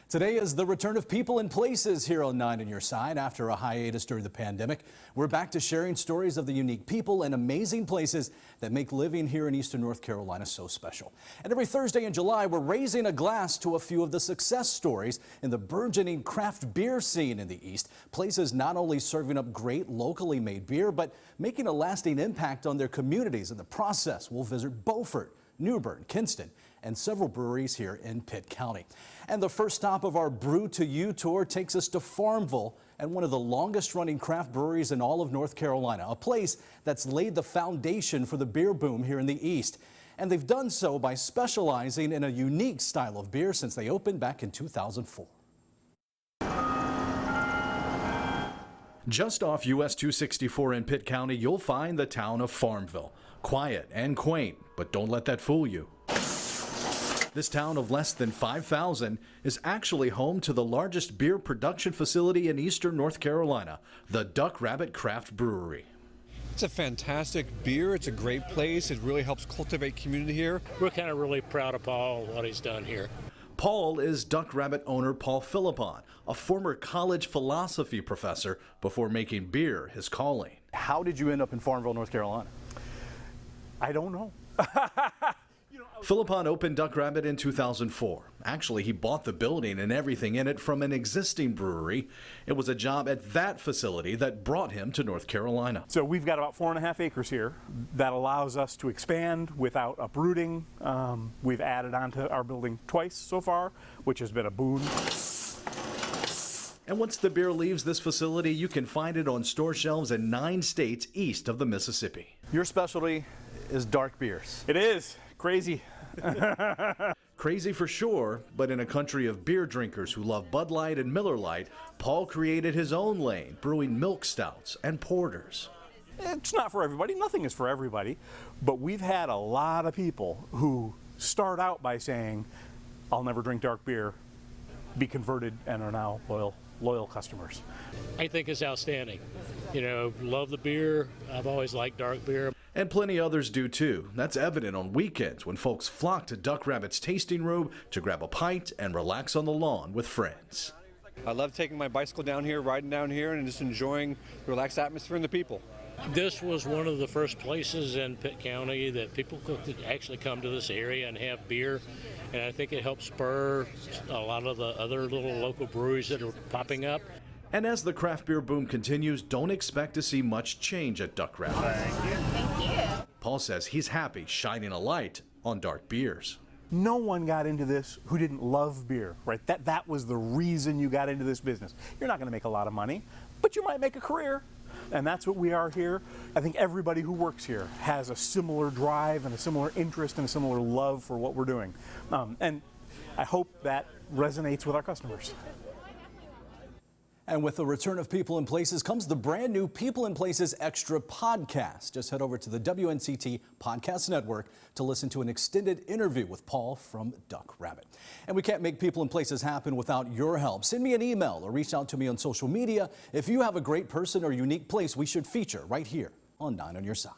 Today is the return of People and Places here on 9 on Your Side. After a hiatus during the pandemic, we're back to sharing stories of the unique people and amazing places that make living here in Eastern North Carolina so special. And every Thursday in July, we're raising a glass to a few of the success stories in the burgeoning craft beer scene in the East. Places not only serving up great locally made beer, but making a lasting impact on their communities in the process. We'll visit Beaufort, New Bern, Kinston, and several breweries here in Pitt County. And the first stop of our Brew to You tour takes us to Farmville and one of the longest running craft breweries in all of North Carolina, a place that's laid the foundation for the beer boom here in the East. And they've done so by specializing in a unique style of beer since they opened back in 2004. Just off US 264 in Pitt County, you'll find the town of Farmville. Quiet and quaint, but don't let that fool you. This town of less than 5,000 is actually home to the largest beer production facility in Eastern North Carolina, the DuckRabbit Craft Brewery. It's a fantastic beer. It's a great place. It really helps cultivate community here. We're kind of really proud of Paul, what he's done here. Paul is DuckRabbit owner Paul Philippon, a former college philosophy professor before making beer his calling. How did you end up in Farmville, North Carolina? I don't know. Philippon opened DuckRabbit in 2004. Actually, he bought the building and everything in it from an existing brewery. It was a job at that facility that brought him to North Carolina. So we've got about 4.5 acres here that allows us to expand without uprooting. We've added onto our building twice so far, which has been a boon. And once the beer leaves this facility, you can find it on store shelves in 9 states east of the Mississippi. Your specialty is dark beers. It is. Crazy. Crazy for sure, but in a country of beer drinkers who love Bud Light and Miller Lite, Paul created his own lane, brewing milk stouts and porters. It's not for everybody. Nothing is for everybody. But we've had a lot of people who start out by saying, I'll never drink dark beer, be converted, and are now loyal customers. I think it's outstanding. You know, love the beer. I've always liked dark beer. And plenty others do too. That's evident on weekends when folks flock to DuckRabbit's tasting room to grab a pint and relax on the lawn with friends. I love taking my bicycle down here, riding down here, and just enjoying the relaxed atmosphere and the people. This was one of the first places in Pitt County that people could actually come to this area and have beer. And I think it helps spur a lot of the other little local breweries that are popping up. And as the craft beer boom continues, don't expect to see much change at DuckRabbit. Thank you. Paul says he's happy shining a light on dark beers. No one got into this who didn't love beer, right? That was the reason you got into this business. You're not going to make a lot of money, but you might make a career. And that's what we are here. I think everybody who works here has a similar drive and a similar interest and a similar love for what we're doing. And I hope that resonates with our customers. And with the return of People and Places comes the brand new People and Places Extra podcast. Just head over to the WNCT Podcast Network to listen to an extended interview with Paul from DuckRabbit. And we can't make People and Places happen without your help. Send me an email or reach out to me on social media if you have a great person or unique place we should feature right here on 9 on Your Side.